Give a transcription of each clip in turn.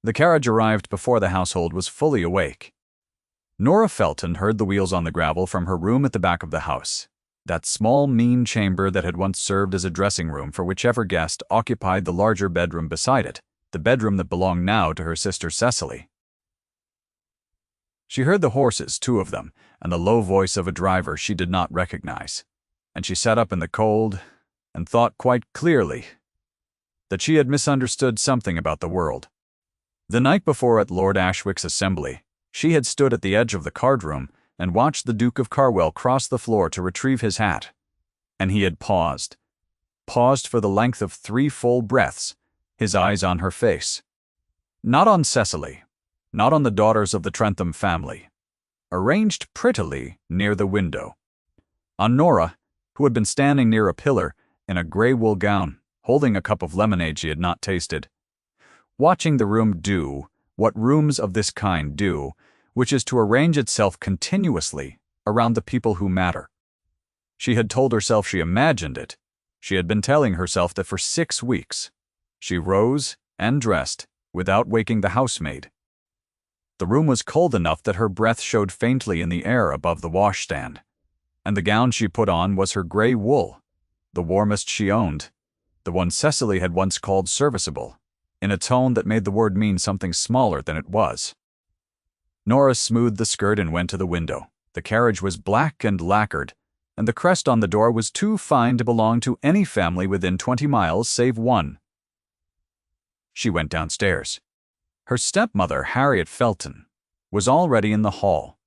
The carriage arrived before the household was fully awake. Nora Felton heard the wheels on the gravel from her room at the back of the house, that small, mean chamber that had once served as a dressing room for whichever guest occupied the larger bedroom beside it, the bedroom that belonged now to her sister Cecily. She heard the horses, 2 of them, and the low voice of a driver she did not recognize, and she sat up in the cold and thought quite clearly that she had misunderstood something about the world. The night before at Lord Ashwick's assembly, she had stood at the edge of the card-room and watched the Duke of Carwell cross the floor to retrieve his hat, and he had paused for the length of 3 full breaths, his eyes on her face. Not on Cecily, not on the daughters of the Trentham family, arranged prettily near the window. On Nora, who had been standing near a pillar in a grey wool gown, holding a cup of lemonade she had not tasted, watching the room do what rooms of this kind do, which is to arrange itself continuously around the people who matter. She had told herself she imagined it. She had been telling herself that for 6 weeks. She rose and dressed without waking the housemaid. The room was cold enough that her breath showed faintly in the air above the washstand, and the gown she put on was her grey wool, the warmest she owned, the one Cecily had once called serviceable, in a tone that made the word mean something smaller than it was. Nora smoothed the skirt and went to the window. The carriage was black and lacquered, and the crest on the door was too fine to belong to any family within 20 miles save one. She went downstairs. Her stepmother, Harriet Felton, was already in the hall.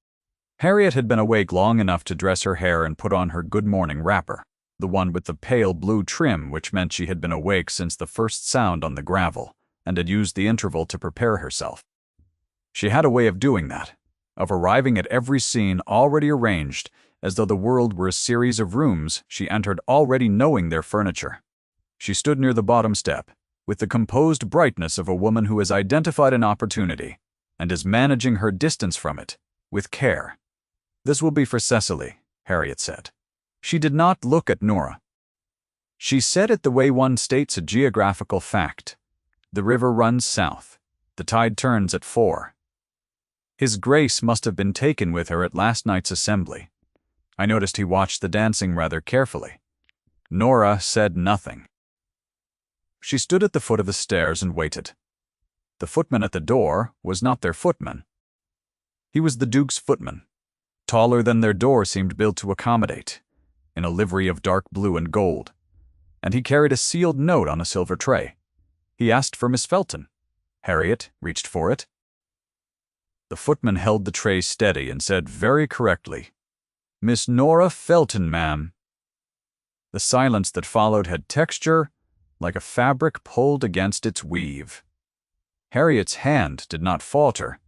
Harriet had been awake long enough to dress her hair and put on her good morning wrapper, the one with the pale blue trim, which meant she had been awake since the first sound on the gravel, and had used the interval to prepare herself. She had a way of doing that, of arriving at every scene already arranged, as though the world were a series of rooms she entered already knowing their furniture. She stood near the bottom step, with the composed brightness of a woman who has identified an opportunity, and is managing her distance from it, with care. "This will be for Cecily," Harriet said. She did not look at Nora. She said it the way one states a geographical fact. The river runs south. The tide turns at 4. His Grace must have been taken with her at last night's assembly. I noticed he watched the dancing rather carefully. Nora said nothing. She stood at the foot of the stairs and waited. The footman at the door was not their footman. He was the Duke's footman, taller than their door seemed built to accommodate, in a livery of dark blue and gold, and he carried a sealed note on a silver tray. He asked for Miss Felton. Harriet reached for it. The footman held the tray steady and said very correctly, "Miss Nora Felton, ma'am." The silence that followed had texture like a fabric pulled against its weave. Harriet's hand did not falter.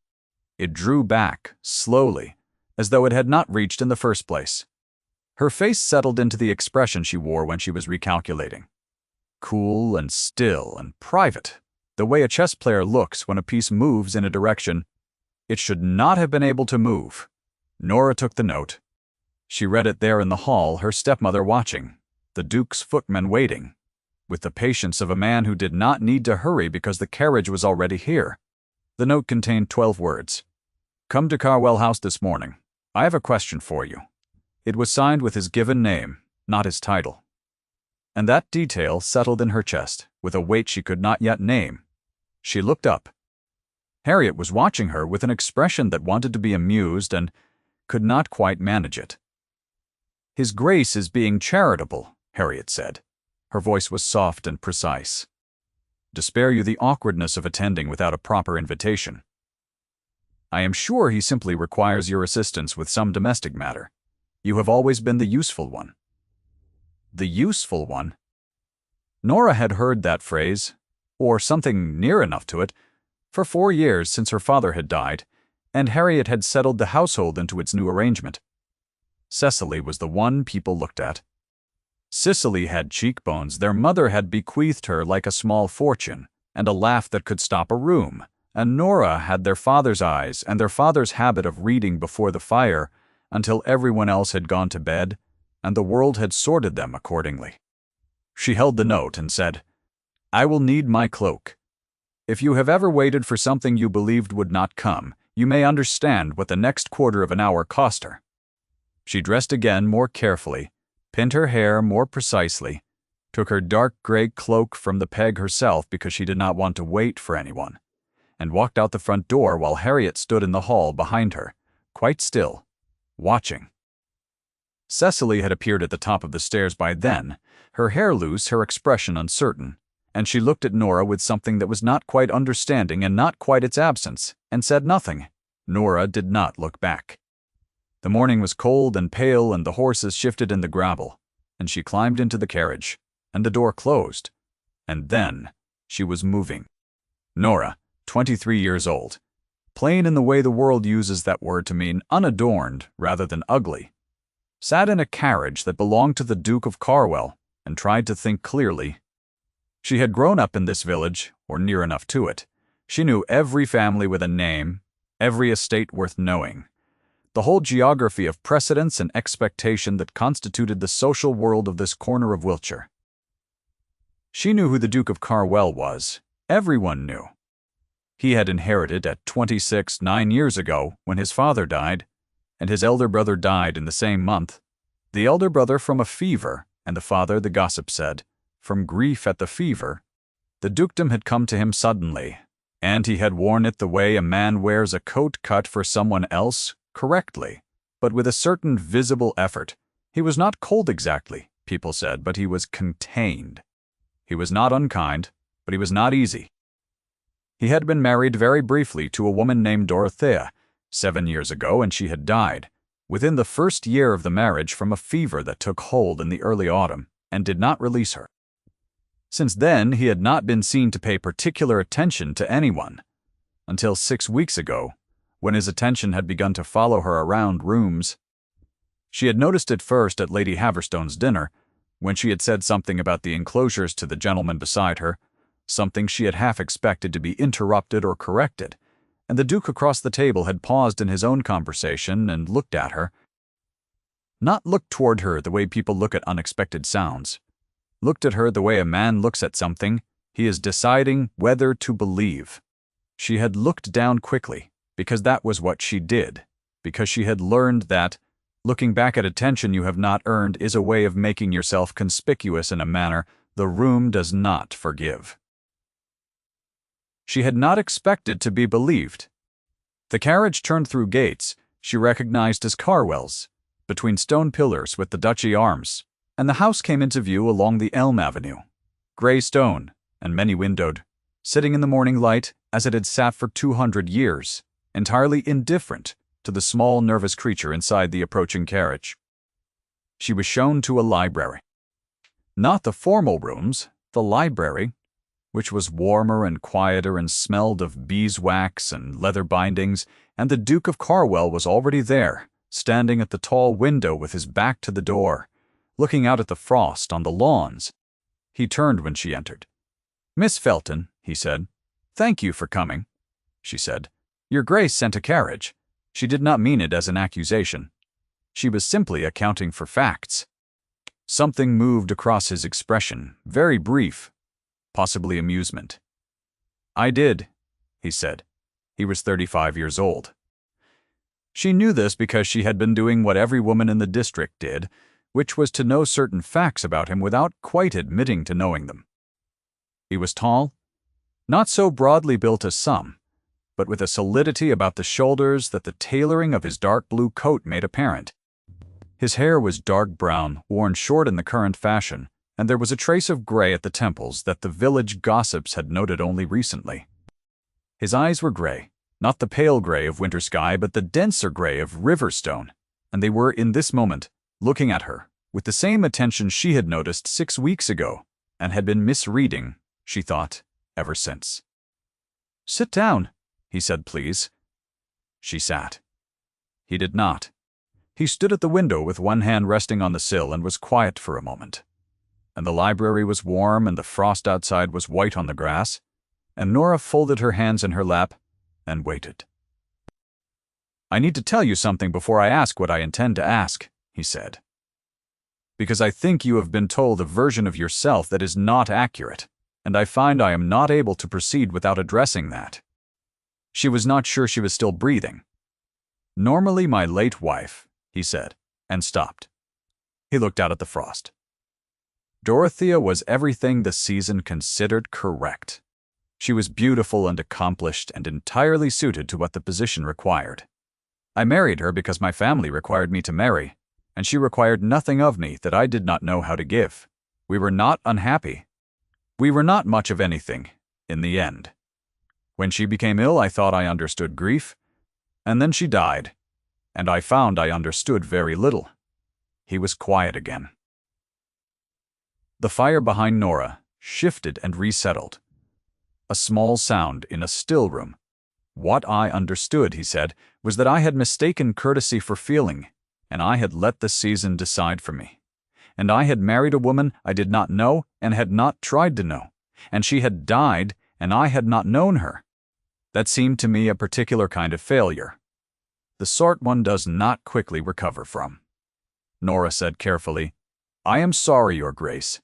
It drew back, slowly, as though it had not reached in the first place. Her face settled into the expression she wore when she was recalculating. Cool and still and private, the way a chess player looks when a piece moves in a direction it should not have been able to move. Nora took the note. She read it there in the hall, her stepmother watching, the Duke's footman waiting, with the patience of a man who did not need to hurry because the carriage was already here. The note contained 12 words. "Come to Carwell House this morning. I have a question for you." It was signed with his given name, not his title. And that detail settled in her chest, with a weight she could not yet name. She looked up. Harriet was watching her with an expression that wanted to be amused and could not quite manage it. "His Grace is being charitable," Harriet said. Her voice was soft and precise. "To spare you the awkwardness of attending without a proper invitation. I am sure he simply requires your assistance with some domestic matter. You have always been the useful one." The useful one? Nora had heard that phrase, or something near enough to it, for 4 years since her father had died, and Harriet had settled the household into its new arrangement. Cecily was the one people looked at. Cicely had cheekbones their mother had bequeathed her like a small fortune, and a laugh that could stop a room, and Nora had their father's eyes and their father's habit of reading before the fire until everyone else had gone to bed, and the world had sorted them accordingly. She held the note and said, "I will need my cloak." If you have ever waited for something you believed would not come, you may understand what the next quarter of an hour cost her. She dressed again more carefully, pinned her hair more precisely, took her dark gray cloak from the peg herself because she did not want to wait for anyone, and walked out the front door while Harriet stood in the hall behind her, quite still, watching. Cecily had appeared at the top of the stairs by then, her hair loose, her expression uncertain, and she looked at Nora with something that was not quite understanding and not quite its absence, and said nothing. Nora did not look back. The morning was cold and pale, and the horses shifted in the gravel, and she climbed into the carriage, and the door closed, and then she was moving. Nora, 23 years old, plain in the way the world uses that word to mean unadorned rather than ugly, sat in a carriage that belonged to the Duke of Carwell and tried to think clearly. She had grown up in this village, or near enough to it. She knew every family with a name, every estate worth knowing, the whole geography of precedence and expectation that constituted the social world of this corner of Wiltshire. She knew who the Duke of Carwell was. Everyone knew. He had inherited at 26 9 years ago when his father died, and his elder brother died in the same month. The elder brother from a fever, and the father, the gossip said, from grief at the fever. The dukedom had come to him suddenly, and he had worn it the way a man wears a coat cut for someone else, correctly, but with a certain visible effort. He was not cold exactly, people said, but he was contained. He was not unkind, but he was not easy. He had been married very briefly to a woman named Dorothea 7 years ago, and she had died within the first year of the marriage from a fever that took hold in the early autumn and did not release her. Since then, he had not been seen to pay particular attention to anyone, until 6 weeks ago, when his attention had begun to follow her around rooms. She had noticed it first at Lady Haverstone's dinner, when she had said something about the enclosures to the gentleman beside her, something she had half expected to be interrupted or corrected, and the Duke across the table had paused in his own conversation and looked at her. Not looked toward her the way people look at unexpected sounds. Looked at her the way a man looks at something he is deciding whether to believe. She had looked down quickly, because that was what she did, because she had learned that looking back at attention you have not earned is a way of making yourself conspicuous in a manner the room does not forgive. She had not expected to be believed. The carriage turned through gates she recognized as Carwell's, between stone pillars with the duchy arms, and the house came into view along the elm avenue, gray stone and many-windowed, sitting in the morning light as it had sat for 200 years, entirely indifferent to the small, nervous creature inside the approaching carriage. She was shown to a library. Not the formal rooms, the library, which was warmer and quieter and smelled of beeswax and leather bindings, and the Duke of Carwell was already there, standing at the tall window with his back to the door, looking out at the frost on the lawns. He turned when she entered. "Miss Felton," he said. "Thank you for coming," she said. "Your Grace sent a carriage." She did not mean it as an accusation. She was simply accounting for facts. Something moved across his expression, very brief, possibly amusement. "I did," he said. He was 35 years old. She knew this because she had been doing what every woman in the district did, which was to know certain facts about him without quite admitting to knowing them. He was tall, not so broadly built as some, but with a solidity about the shoulders that the tailoring of his dark blue coat made apparent. His hair was dark brown, worn short in the current fashion, and there was a trace of gray at the temples that the village gossips had noted only recently. His eyes were gray, not the pale gray of winter sky, but the denser gray of river stone, and they were, in this moment, looking at her with the same attention she had noticed 6 weeks ago, and had been misreading, she thought, ever since. "Sit down," he said, "please." She sat. He did not. He stood at the window with one hand resting on the sill and was quiet for a moment. And the library was warm and the frost outside was white on the grass, and Nora folded her hands in her lap and waited. "I need to tell you something before I ask what I intend to ask," he said. "Because I think you have been told a version of yourself that is not accurate. and I find I am not able to proceed without addressing that." She was not sure she was still breathing. "Normally my late wife," he said, and stopped. He looked out at the frost. Dorothea was everything the season considered correct. She was beautiful and accomplished and entirely suited to what the position required. I married her because my family required me to marry, and she required nothing of me that I did not know how to give. We were not unhappy. We were not much of anything, in the end. When she became ill, I thought I understood grief, and then she died, and I found I understood very little." He was quiet again. The fire behind Nora shifted and resettled. A small sound in a still room. "What I understood," he said, "was that I had mistaken courtesy for feeling, and I had let the season decide for me. And I had married a woman I did not know and had not tried to know, and she had died and I had not known her. That seemed to me a particular kind of failure, the sort one does not quickly recover from." Nora said carefully, "I am sorry, Your Grace.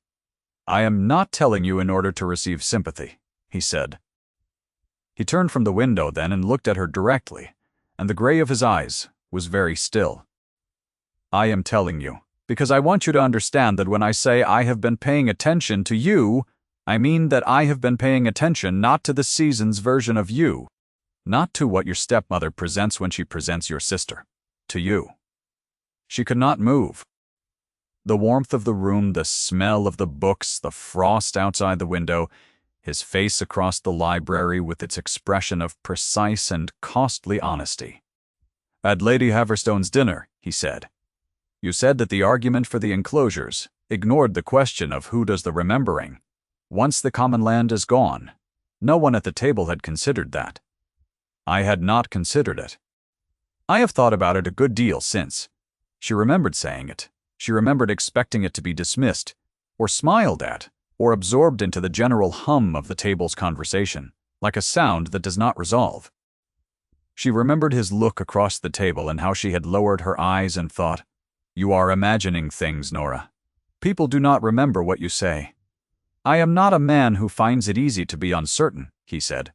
I am not telling you in order to receive sympathy," he said. He turned from the window then and looked at her directly, and the gray of his eyes was very still. "I am telling you, because I want you to understand that when I say I have been paying attention to you, I mean that I have been paying attention not to the season's version of you, not to what your stepmother presents when she presents your sister, to you." She could not move. The warmth of the room, the smell of the books, the frost outside the window, his face across the library with its expression of precise and costly honesty. "At Lady Haverstone's dinner," he said, "you said that the argument for the enclosures ignored the question of who does the remembering. Once the common land is gone, no one at the table had considered that. I had not considered it. I have thought about it a good deal since." She remembered saying it. She remembered expecting it to be dismissed, or smiled at, or absorbed into the general hum of the table's conversation, like a sound that does not resolve. She remembered his look across the table and how she had lowered her eyes and thought, "You are imagining things, Nora. People do not remember what you say." "I am not a man who finds it easy to be uncertain," he said.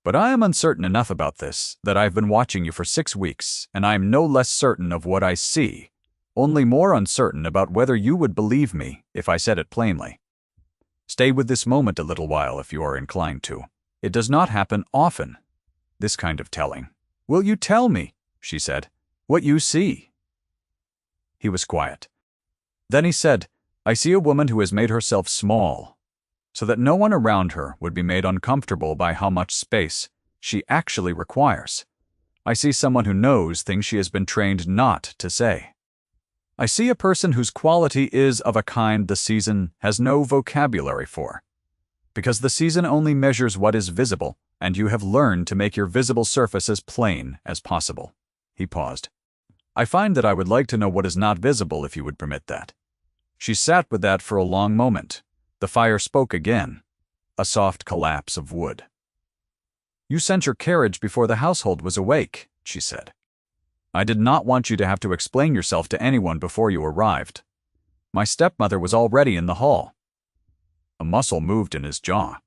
"But I am uncertain enough about this that I have been watching you for 6 weeks, and I am no less certain of what I see, only more uncertain about whether you would believe me if I said it plainly. Stay with this moment a little while if you are inclined to. It does not happen often, this kind of telling." "Will you tell me," she said, "what you see?" He was quiet. Then he said, "I see a woman who has made herself small, so that no one around her would be made uncomfortable by how much space she actually requires. I see someone who knows things she has been trained not to say. I see a person whose quality is of a kind the season has no vocabulary for, because the season only measures what is visible, and you have learned to make your visible surface as plain as possible." He paused. "I find that I would like to know what is not visible, if you would permit that." She sat with that for a long moment. The fire spoke again, a soft collapse of wood. "You sent your carriage before the household was awake," she said. "I did not want you to have to explain yourself to anyone before you arrived. My stepmother was already in the hall." A muscle moved in his jaw.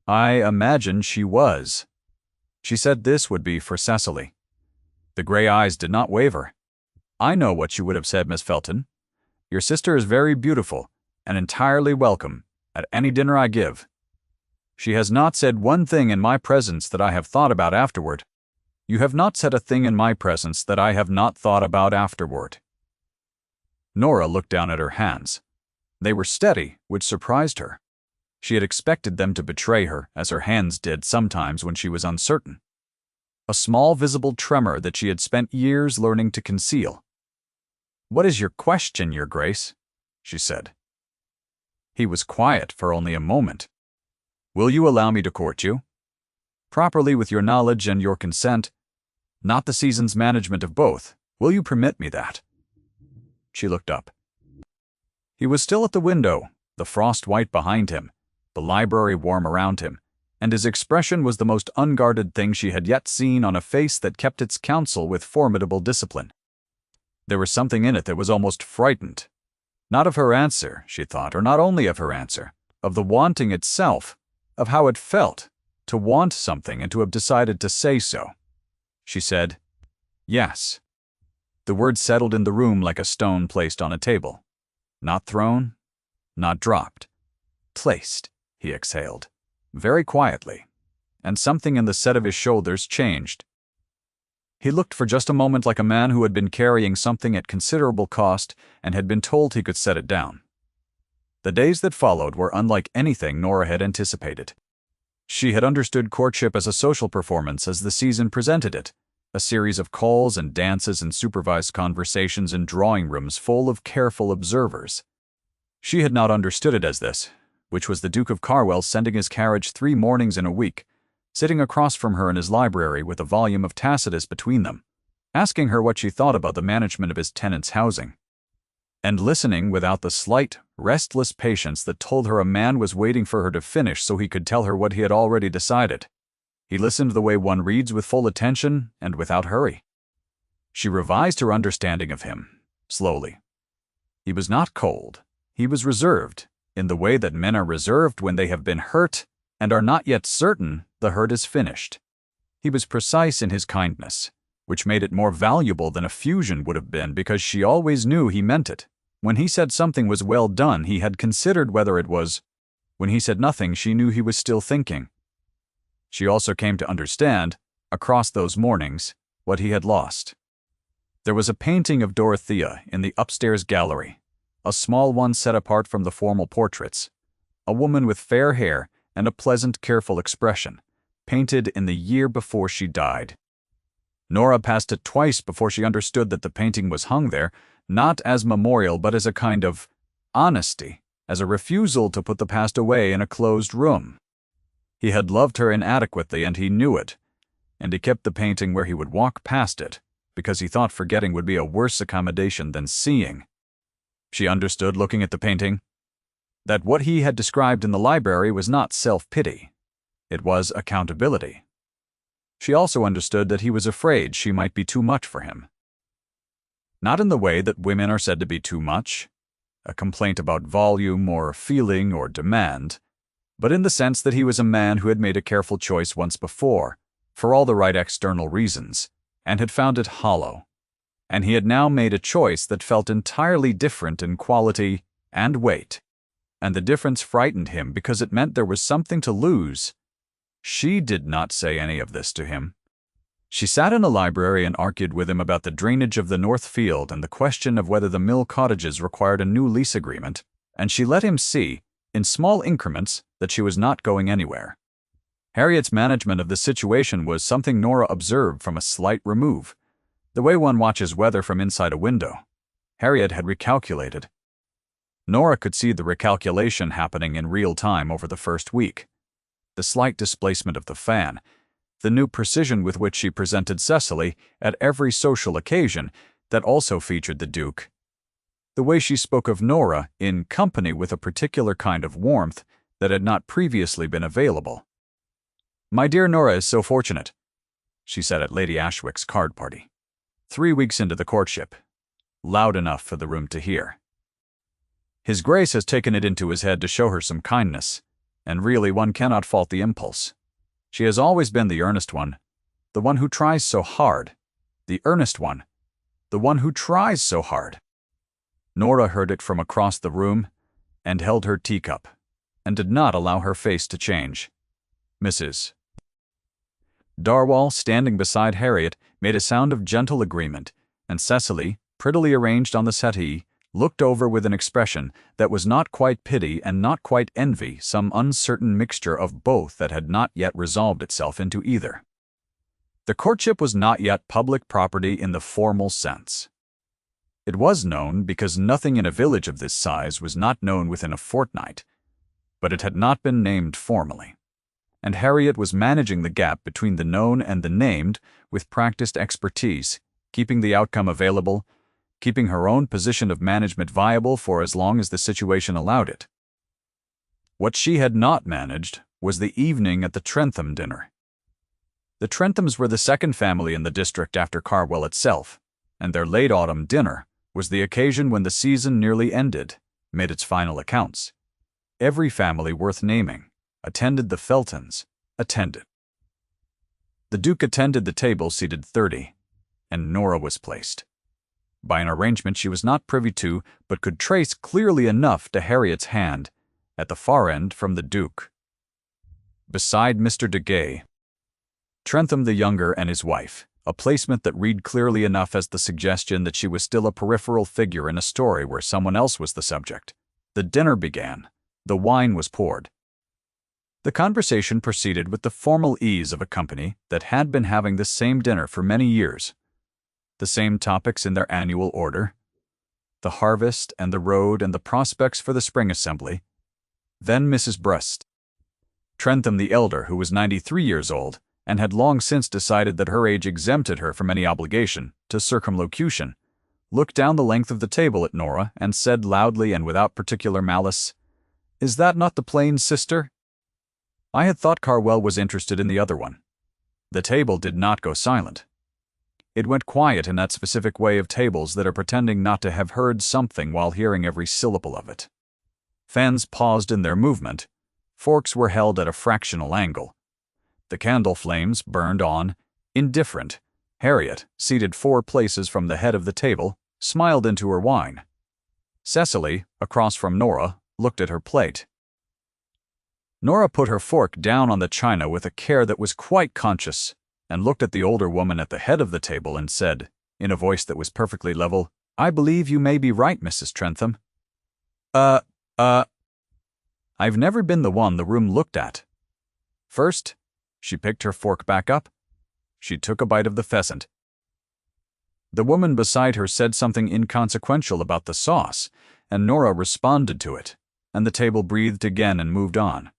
"I imagine she was." She said this would be for Cecily. The gray eyes did not waver. "I know what you would have said, Miss Felton. Your sister is very beautiful, and entirely welcome at any dinner I give. She has not said one thing in my presence that I have thought about afterward. You have not said a thing in my presence that I have not thought about afterward." Nora looked down at her hands. They were steady, which surprised her. She had expected them to betray her, as her hands did sometimes when she was uncertain. A small visible tremor that she had spent years learning to conceal. "What is your question, Your Grace?" she said. He was quiet for only a moment. "Will you allow me to court you? Properly, with your knowledge and your consent, not the season's management of both. Will you permit me that?" She looked up. He was still at the window, the frost white behind him, the library warm around him, and his expression was the most unguarded thing she had yet seen on a face that kept its counsel with formidable discipline. There was something in it that was almost frightened. Not of her answer, she thought, or not only of her answer, of the wanting itself, of how it felt to want something and to have decided to say so. She said, "Yes." The word settled in the room like a stone placed on a table. Not thrown, not dropped. Placed, he exhaled, very quietly, and something in the set of his shoulders changed. He looked for just a moment like a man who had been carrying something at considerable cost and had been told he could set it down. The days that followed were unlike anything Nora had anticipated. She had understood courtship as a social performance as the season presented it, a series of calls and dances and supervised conversations in drawing rooms full of careful observers. She had not understood it as this, which was the Duke of Carwell sending his carriage 3 mornings in a week, sitting across from her in his library with a volume of Tacitus between them, asking her what she thought about the management of his tenants' housing, and listening without the slight, restless patience that told her a man was waiting for her to finish so he could tell her what he had already decided. He listened the way one reads, with full attention and without hurry. She revised her understanding of him, slowly. He was not cold. He was reserved, in the way that men are reserved when they have been hurt and are not yet certain the hurt is finished. He was precise in his kindness, which made it more valuable than effusion would have been, because she always knew he meant it. When he said something was well done, he had considered whether it was. When he said nothing, she knew he was still thinking. She also came to understand, across those mornings, what he had lost. There was a painting of Dorothea in the upstairs gallery, a small one set apart from the formal portraits, a woman with fair hair and a pleasant, careful expression, painted in the year before she died. Nora passed it twice before she understood that the painting was hung there, not as memorial but as a kind of honesty, as a refusal to put the past away in a closed room. He had loved her inadequately, and he knew it, and he kept the painting where he would walk past it, because he thought forgetting would be a worse accommodation than seeing. She understood, looking at the painting, that what he had described in the library was not self-pity. It was accountability. She also understood that he was afraid she might be too much for him. Not in the way that women are said to be too much, a complaint about volume or feeling or demand, but in the sense that he was a man who had made a careful choice once before, for all the right external reasons, and had found it hollow. And he had now made a choice that felt entirely different in quality and weight. And the difference frightened him because it meant there was something to lose. She did not say any of this to him. She sat in a library and argued with him about the drainage of the North Field and the question of whether the mill cottages required a new lease agreement, and she let him see, in small increments, that she was not going anywhere. Harriet's management of the situation was something Nora observed from a slight remove, the way one watches weather from inside a window. Harriet had recalculated. Nora could see the recalculation happening in real time over the first week. The slight displacement of the fan, the new precision with which she presented Cecily at every social occasion that also featured the Duke, the way she spoke of Nora in company with a particular kind of warmth that had not previously been available. "My dear Nora is so fortunate," she said at Lady Ashwick's card party, 3 weeks into the courtship, loud enough for the room to hear. "His Grace has taken it into his head to show her some kindness, and really one cannot fault the impulse. She has always been the earnest one, the one who tries so hard, the earnest one, the one who tries so hard." Nora heard it from across the room and held her teacup, and did not allow her face to change. Mrs. Darwall, standing beside Harriet, made a sound of gentle agreement, and Cecily, prettily arranged on the settee, looked over with an expression that was not quite pity and not quite envy, some uncertain mixture of both that had not yet resolved itself into either. The courtship was not yet public property in the formal sense. It was known because nothing in a village of this size was not known within a fortnight, but it had not been named formally, and Harriet was managing the gap between the known and the named with practiced expertise, keeping the outcome available, keeping her own position of management viable for as long as the situation allowed it. What she had not managed was the evening at the Trentham dinner. The Trenthams were the second family in the district after Carwell itself, and their late autumn dinner was the occasion when the season nearly ended, made its final accounts. Every family worth naming attended. The Feltons attended. The Duke attended the table seated 30, and Nora was placed. By an arrangement she was not privy to, but could trace clearly enough to Harriet's hand, at the far end from the Duke. Beside Mr. de Gay, Trentham the younger and his wife, a placement that read clearly enough as the suggestion that she was still a peripheral figure in a story where someone else was the subject. The dinner began. The wine was poured. The conversation proceeded with the formal ease of a company that had been having the same dinner for many years. The same topics in their annual order: the harvest and the road and the prospects for the spring assembly. Then Mrs. Brust, Trentham the elder, who was 93 years old, and had long since decided that her age exempted her from any obligation to circumlocution, looked down the length of the table at Nora and said loudly and without particular malice, "Is that not the plain sister?" I had thought Carwell was interested in the other one. The table did not go silent. It went quiet in that specific way of tables that are pretending not to have heard something while hearing every syllable of it. Fans paused in their movement. Forks were held at a fractional angle. The candle flames burned on, indifferent. Harriet, seated 4 places from the head of the table, smiled into her wine. Cecily, across from Nora, looked at her plate. Nora put her fork down on the china with a care that was quite conscious, and looked at the older woman at the head of the table and said, in a voice that was perfectly level, "I believe you may be right, Mrs. Trentham." I've never been the one the room looked at. First, she picked her fork back up. She took a bite of the pheasant. The woman beside her said something inconsequential about the sauce, and Nora responded to it, and the table breathed again and moved on.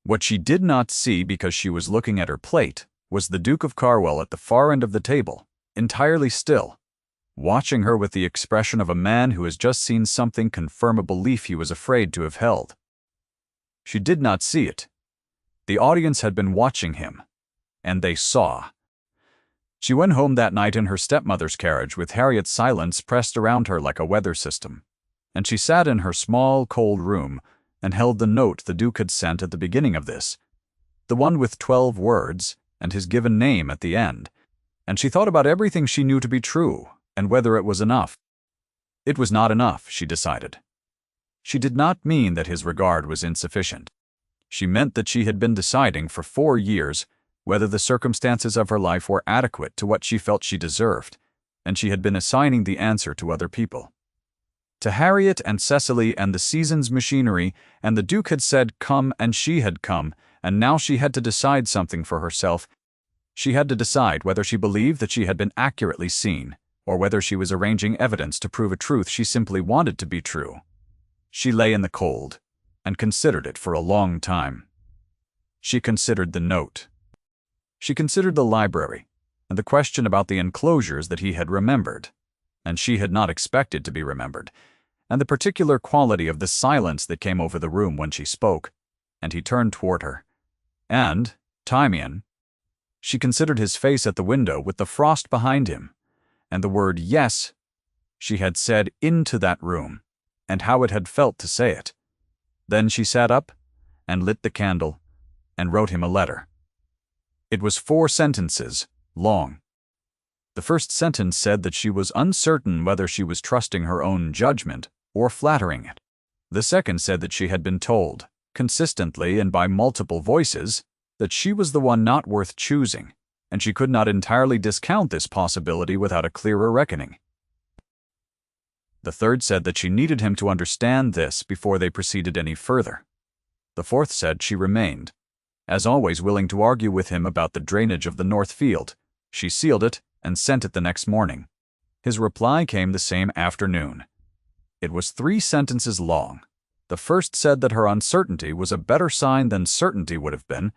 What she did not see because she was looking at her plate was the Duke of Carwell at the far end of the table, entirely still, watching her with the expression of a man who has just seen something confirm a belief he was afraid to have held. She did not see it. The audience had been watching him, and they saw. She went home that night in her stepmother's carriage with Harriet's silence pressed around her like a weather system, and she sat in her small, cold room and held the note the Duke had sent at the beginning of this, the one with 12 words and his given name at the end, and she thought about everything she knew to be true and whether it was enough. It was not enough, she decided. She did not mean that his regard was insufficient. She meant that she had been deciding for 4 years whether the circumstances of her life were adequate to what she felt she deserved, and she had been assigning the answer to other people. To Harriet and Cecily and the season's machinery, and the Duke had said come and she had come, and now she had to decide something for herself. She had to decide whether she believed that she had been accurately seen, or whether she was arranging evidence to prove a truth she simply wanted to be true. She lay in the cold, and considered it for a long time. She considered the note. She considered the library, and the question about the enclosures that he had remembered, and she had not expected to be remembered, and the particular quality of the silence that came over the room when she spoke, and he turned toward her. And, Timian, she considered his face at the window with the frost behind him, and the word yes she had said into that room, and how it had felt to say it. Then she sat up and lit the candle and wrote him a letter. It was 4 sentences long. The first sentence said that she was uncertain whether she was trusting her own judgment or flattering it. The second said that she had been told, consistently and by multiple voices, that she was the one not worth choosing, and she could not entirely discount this possibility without a clearer reckoning. The third said that she needed him to understand this before they proceeded any further. The fourth said she remained, as always, willing to argue with him about the drainage of the North Field. She sealed it and sent it the next morning. His reply came the same afternoon. It was 3 sentences long. The first said that her uncertainty was a better sign than certainty would have been,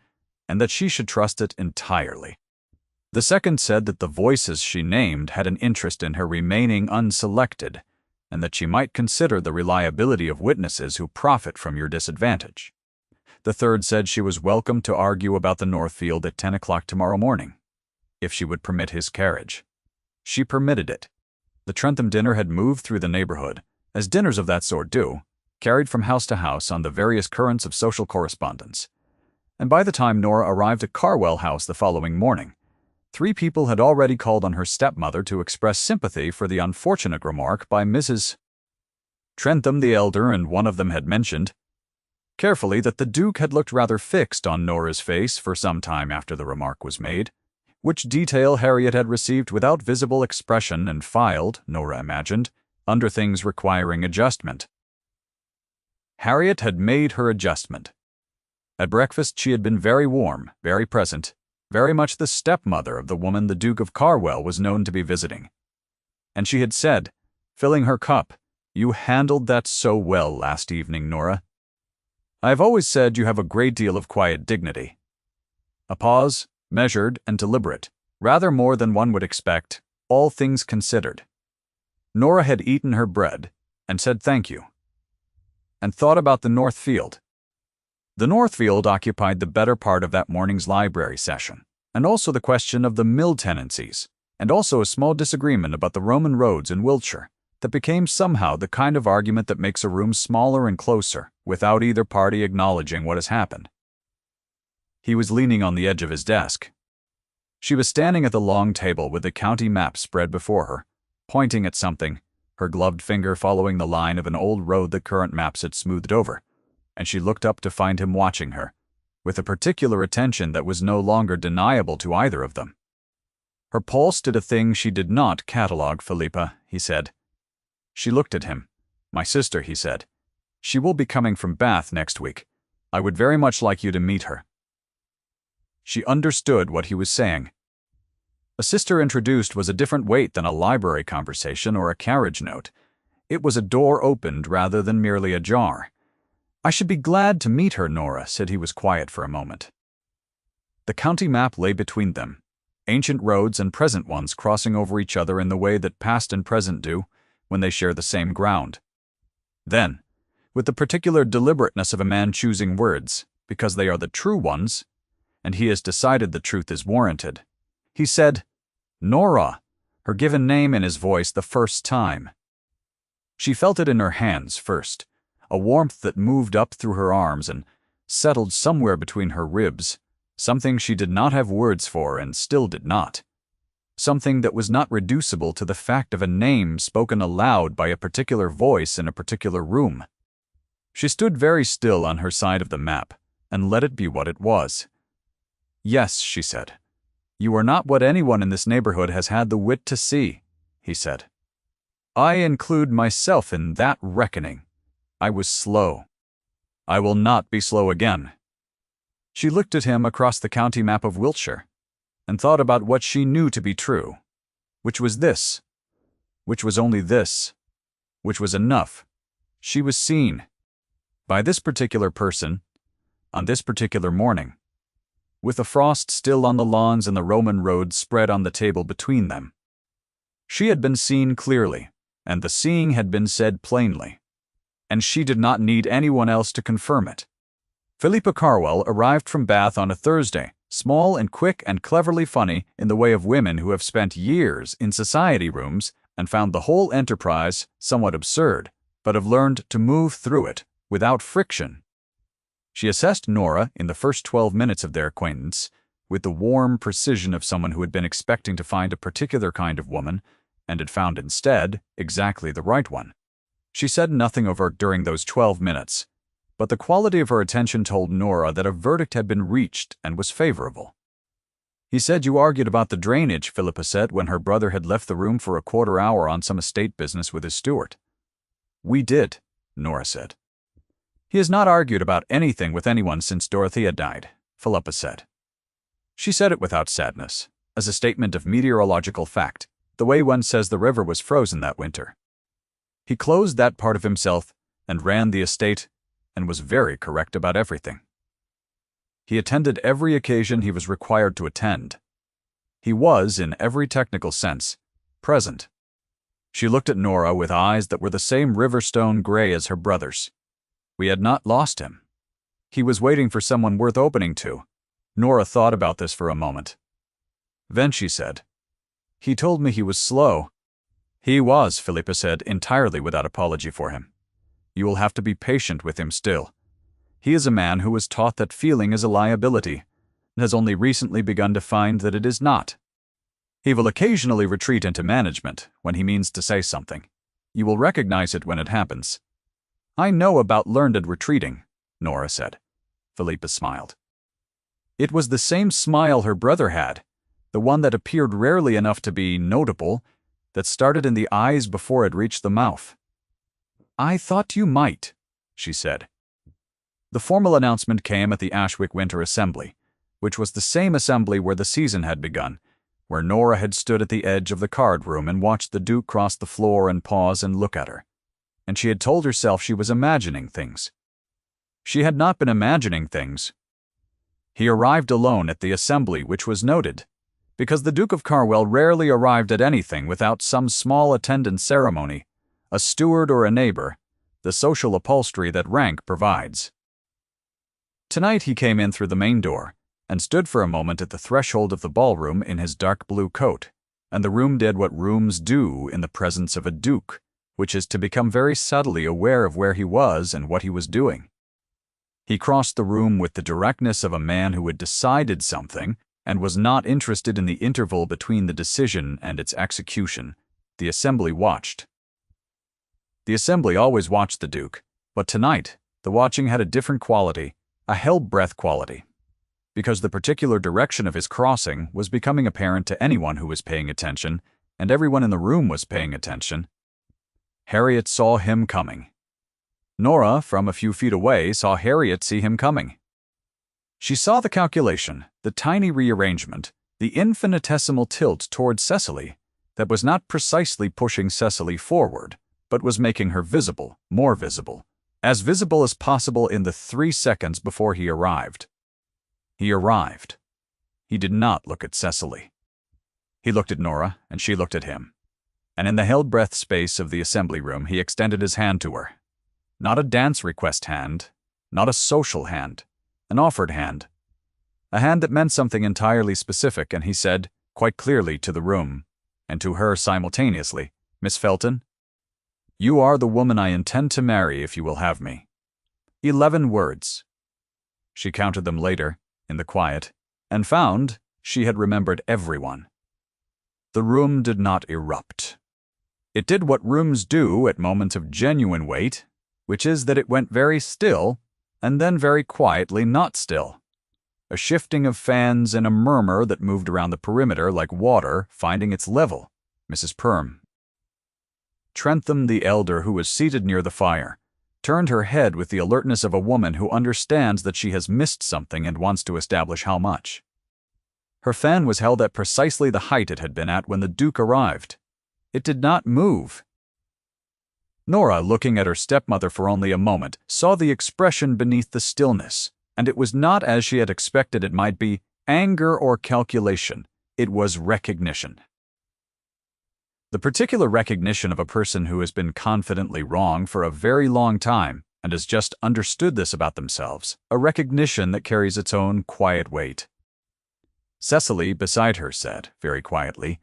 and that she should trust it entirely. The second said that the voices she named had an interest in her remaining unselected, and that she might consider the reliability of witnesses who profit from your disadvantage. The third said she was welcome to argue about the Northfield at 10 o'clock tomorrow morning, if she would permit his carriage. She permitted it. The Trentham dinner had moved through the neighborhood, as dinners of that sort do, carried from house to house on the various currents of social correspondence. And by the time Nora arrived at Carwell House the following morning, 3 people had already called on her stepmother to express sympathy for the unfortunate remark by Mrs. Trentham the elder, and one of them had mentioned carefully that the Duke had looked rather fixed on Nora's face for some time after the remark was made, which detail Harriet had received without visible expression and filed, Nora imagined, under things requiring adjustment. Harriet had made her adjustment. At breakfast she had been very warm, very present, very much the stepmother of the woman the Duke of Carwell was known to be visiting. And she had said, filling her cup, "You handled that so well last evening, Nora. I have always said you have a great deal of quiet dignity." A pause, measured and deliberate, rather more than one would expect, all things considered. Nora had eaten her bread, and said thank you, and thought about the North Field. The North Field occupied the better part of that morning's library session, and also the question of the mill tenancies, and also a small disagreement about the Roman roads in Wiltshire, that became somehow the kind of argument that makes a room smaller and closer, without either party acknowledging what has happened. He was leaning on the edge of his desk. She was standing at the long table with the county map spread before her, pointing at something, her gloved finger following the line of an old road that current maps had smoothed over, and she looked up to find him watching her, with a particular attention that was no longer deniable to either of them. Her pulse did a thing she did not catalogue, Philippa, he said. She looked at him. "My sister," he said. "She will be coming from Bath next week. I would very much like you to meet her." She understood what he was saying. A sister introduced was a different weight than a library conversation or a carriage note. It was a door opened rather than merely ajar. "I should be glad to meet her," Nora said. He was quiet for a moment. The county map lay between them, ancient roads and present ones crossing over each other in the way that past and present do when they share the same ground. Then, with the particular deliberateness of a man choosing words, because they are the true ones, and he has decided the truth is warranted, he said, "Nora," her given name in his voice the first time. She felt it in her hands first, a warmth that moved up through her arms and settled somewhere between her ribs, something she did not have words for and still did not. Something that was not reducible to the fact of a name spoken aloud by a particular voice in a particular room. She stood very still on her side of the map, and let it be what it was. "Yes," she said. "You are not what anyone in this neighborhood has had the wit to see," he said. "I include myself in that reckoning. I was slow. I will not be slow again." She looked at him across the county map of Wiltshire, and thought about what she knew to be true, which was this, which was only this, which was enough. She was seen by this particular person, on this particular morning, with the frost still on the lawns and the Roman road spread on the table between them. She had been seen clearly, and the seeing had been said plainly, and she did not need anyone else to confirm it. Philippa Carwell arrived from Bath on a Thursday, small and quick and cleverly funny in the way of women who have spent years in society rooms and found the whole enterprise somewhat absurd, but have learned to move through it without friction. She assessed Nora in the first 12 minutes of their acquaintance with the warm precision of someone who had been expecting to find a particular kind of woman and had found instead exactly the right one. She said nothing of her during those 12 minutes, but the quality of her attention told Nora that a verdict had been reached and was favorable. "He said you argued about the drainage," Philippa said when her brother had left the room for a quarter hour on some estate business with his steward. "We did," Nora said. "He has not argued about anything with anyone since Dorothea died," Philippa said. She said it without sadness, as a statement of meteorological fact, the way one says the river was frozen that winter. He closed that part of himself and ran the estate and was very correct about everything. He attended every occasion he was required to attend. He was, in every technical sense, present. She looked at Nora with eyes that were the same riverstone gray as her brother's. We had not lost him. He was waiting for someone worth opening to. Nora thought about this for a moment. Then she said, "He told me he was slow." "He was," Philippa said, entirely without apology for him. You will have to be patient with him still. He is a man who was taught that feeling is a liability, and has only recently begun to find that it is not. He will occasionally retreat into management when he means to say something. You will recognize it when it happens. I know about learned retreating, Nora said. Philippa smiled. It was the same smile her brother had, the one that appeared rarely enough to be notable, that started in the eyes before it reached the mouth. I thought you might, she said. The formal announcement came at the Ashwick Winter Assembly, which was the same assembly where the season had begun, where Nora had stood at the edge of the card room and watched the Duke cross the floor and pause and look at her. And she had told herself she was imagining things. She had not been imagining things. He arrived alone at the assembly, which was noted, because the Duke of Carwell rarely arrived at anything without some small attendant ceremony, a steward or a neighbor, the social upholstery that rank provides. Tonight he came in through the main door, and stood for a moment at the threshold of the ballroom in his dark blue coat, and the room did what rooms do in the presence of a duke, which is to become very subtly aware of where he was and what he was doing. He crossed the room with the directness of a man who had decided something and was not interested in the interval between the decision and its execution. The assembly watched. The assembly always watched the Duke, but tonight the watching had a different quality, a hell-breath quality, because the particular direction of his crossing was becoming apparent to anyone who was paying attention, and everyone in the room was paying attention. Harriet saw him coming. Nora, from a few feet away, saw Harriet see him coming. She saw the calculation, the tiny rearrangement, the infinitesimal tilt toward Cecily that was not precisely pushing Cecily forward, but was making her visible, more visible, as visible as possible in the 3 seconds before he arrived. He arrived. He did not look at Cecily. He looked at Nora, and she looked at him. And in the held-breath space of the assembly room, he extended his hand to her. Not a dance request hand, not a social hand, an offered hand. A hand that meant something entirely specific, and he said, quite clearly to the room, and to her simultaneously, Miss Felton, you are the woman I intend to marry if you will have me. 11 words. She counted them later, in the quiet, and found she had remembered everyone. The room did not erupt. It did what rooms do at moments of genuine weight, which is that it went very still, and then very quietly not still. A shifting of fans and a murmur that moved around the perimeter like water finding its level. Mrs. Perm. Trentham the elder, who was seated near the fire, turned her head with the alertness of a woman who understands that she has missed something and wants to establish how much. Her fan was held at precisely the height it had been at when the Duke arrived. It did not move. Nora, looking at her stepmother for only a moment, saw the expression beneath the stillness, and it was not as she had expected it might be anger or calculation. It was recognition. The particular recognition of a person who has been confidently wrong for a very long time and has just understood this about themselves, a recognition that carries its own quiet weight. Cecily, beside her, said, very quietly,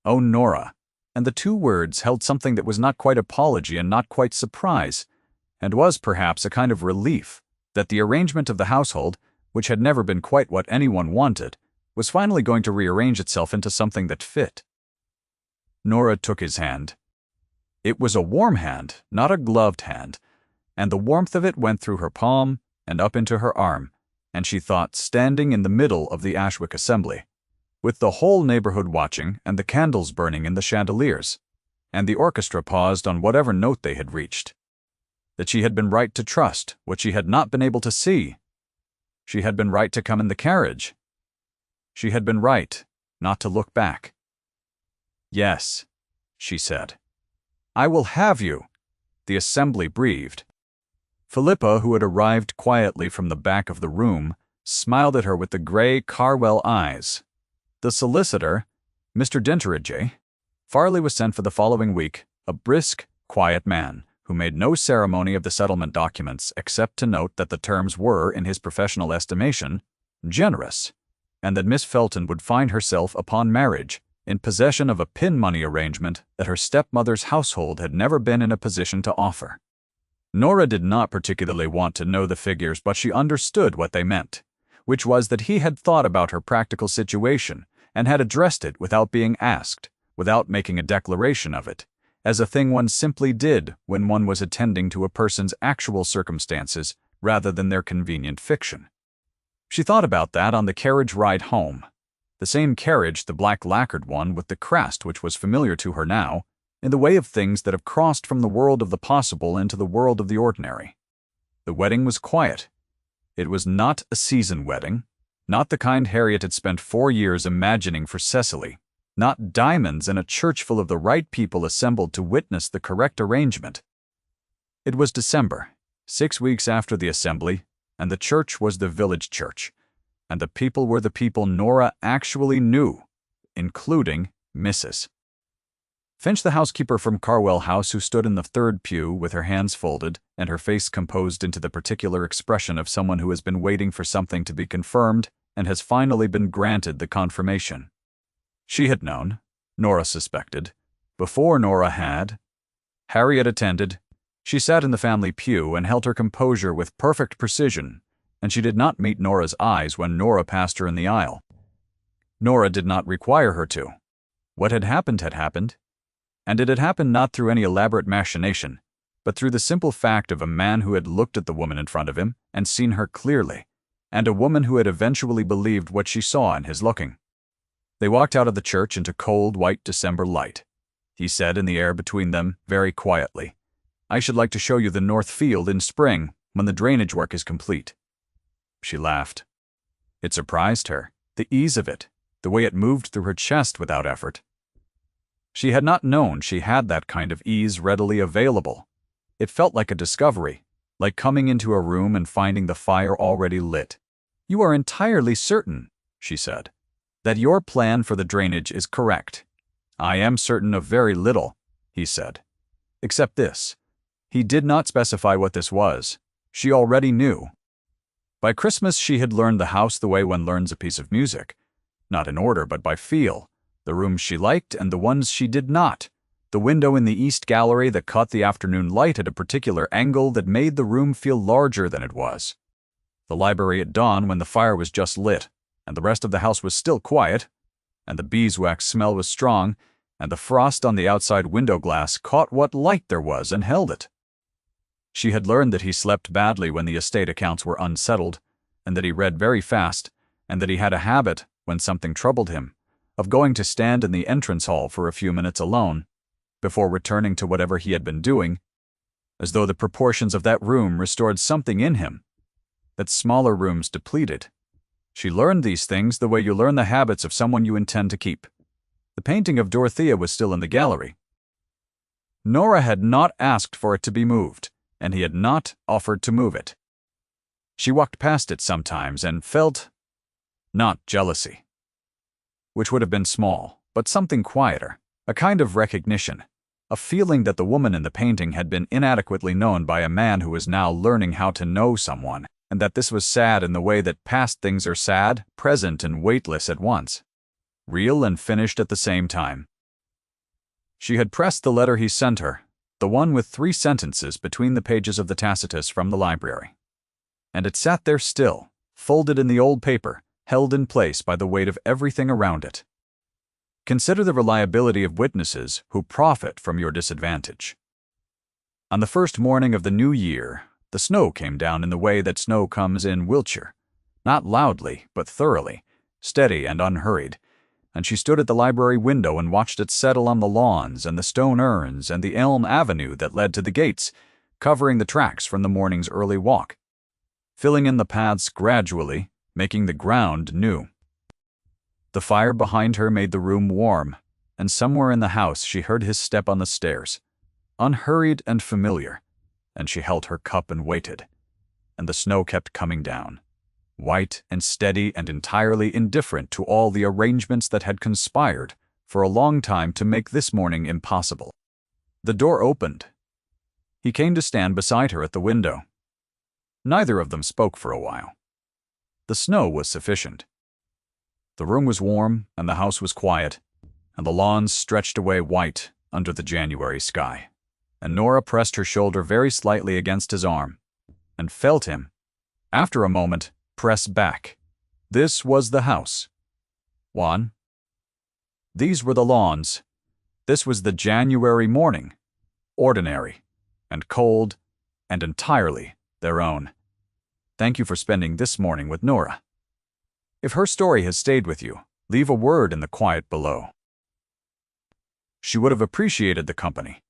"Oh, Nora," and the 2 words held something that was not quite apology and not quite surprise, and was perhaps a kind of relief that the arrangement of the household, which had never been quite what anyone wanted, was finally going to rearrange itself into something that fit. Nora took his hand. It was a warm hand, not a gloved hand, and the warmth of it went through her palm and up into her arm, and she thought, standing in the middle of the Ashwick Assembly, with the whole neighborhood watching and the candles burning in the chandeliers, and the orchestra paused on whatever note they had reached, that she had been right to trust what she had not been able to see. She had been right to come in the carriage. She had been right not to look back. "Yes," she said. "I will have you," the assembly breathed. Philippa, who had arrived quietly from the back of the room, smiled at her with the gray Carwell eyes. The solicitor, Mr. Dinteridge, Farley, was sent for the following week, a brisk, quiet man, who made no ceremony of the settlement documents except to note that the terms were, in his professional estimation, generous, and that Miss Felton would find herself, upon marriage, in possession of a pin-money arrangement that her stepmother's household had never been in a position to offer. Nora did not particularly want to know the figures, but she understood what they meant, which was that he had thought about her practical situation and had addressed it without being asked, without making a declaration of it, as a thing one simply did when one was attending to a person's actual circumstances rather than their convenient fiction. She thought about that on the carriage ride home. The same carriage, the black lacquered one with the crest which was familiar to her now, in the way of things that have crossed from the world of the possible into the world of the ordinary. The wedding was quiet. It was not a season wedding, not the kind Harriet had spent 4 years imagining for Cecily, not diamonds and a church full of the right people assembled to witness the correct arrangement. It was December, 6 weeks after the assembly, and the church was the village church, and the people were the people Nora actually knew, including Mrs. Finch, the housekeeper from Carwell House, who stood in the third pew with her hands folded and her face composed into the particular expression of someone who has been waiting for something to be confirmed and has finally been granted the confirmation. She had known, Nora suspected, before Nora had. Harriet attended. She sat in the family pew and held her composure with perfect precision, and she did not meet Nora's eyes when Nora passed her in the aisle. Nora did not require her to. What had happened, and it had happened not through any elaborate machination, but through the simple fact of a man who had looked at the woman in front of him and seen her clearly, and a woman who had eventually believed what she saw in his looking. They walked out of the church into cold, white December light. He said in the air between them, very quietly, "I should like to show you the north field in spring, when the drainage work is complete." She laughed. It surprised her, the ease of it, the way it moved through her chest without effort. She had not known she had that kind of ease readily available. It felt like a discovery, like coming into a room and finding the fire already lit. "You are entirely certain," she said, "that your plan for the drainage is correct." "I am certain of very little," he said. "Except this." He did not specify what this was. She already knew. By Christmas she had learned the house the way one learns a piece of music, not in order but by feel, the rooms she liked and the ones she did not, the window in the east gallery that caught the afternoon light at a particular angle that made the room feel larger than it was, the library at dawn when the fire was just lit, and the rest of the house was still quiet, and the beeswax smell was strong, and the frost on the outside window glass caught what light there was and held it. She had learned that he slept badly when the estate accounts were unsettled, and that he read very fast, and that he had a habit, when something troubled him, of going to stand in the entrance hall for a few minutes alone, before returning to whatever he had been doing, as though the proportions of that room restored something in him, that smaller rooms depleted. She learned these things the way you learn the habits of someone you intend to keep. The painting of Dorothea was still in the gallery. Nora had not asked for it to be moved, and he had not offered to move it. She walked past it sometimes and felt, not jealousy, which would have been small, but something quieter, a kind of recognition, a feeling that the woman in the painting had been inadequately known by a man who was now learning how to know someone, and that this was sad in the way that past things are sad, present, and weightless at once, real and finished at the same time. She had pressed the letter he sent her, the one with 3 sentences between the pages of the Tacitus from the library, and it sat there still, folded in the old paper, held in place by the weight of everything around it. Consider the reliability of witnesses who profit from your disadvantage. On the first morning of the new year, the snow came down in the way that snow comes in Wiltshire, not loudly, but thoroughly, steady and unhurried, and she stood at the library window and watched it settle on the lawns and the stone urns and the elm avenue that led to the gates, covering the tracks from the morning's early walk, filling in the paths gradually, making the ground new. The fire behind her made the room warm, and somewhere in the house she heard his step on the stairs, unhurried and familiar, and she held her cup and waited, and the snow kept coming down, white and steady and entirely indifferent to all the arrangements that had conspired for a long time to make this morning impossible. The door opened. He came to stand beside her at the window. Neither of them spoke for a while. The snow was sufficient. The room was warm, and the house was quiet, and the lawns stretched away white under the January sky, and Nora pressed her shoulder very slightly against his arm, and felt him, after a moment, press back. This was the house. Juan. These were the lawns. This was the January morning, ordinary, and cold, and entirely their own. Thank you for spending this morning with Nora. If her story has stayed with you, leave a word in the quiet below. She would have appreciated the company.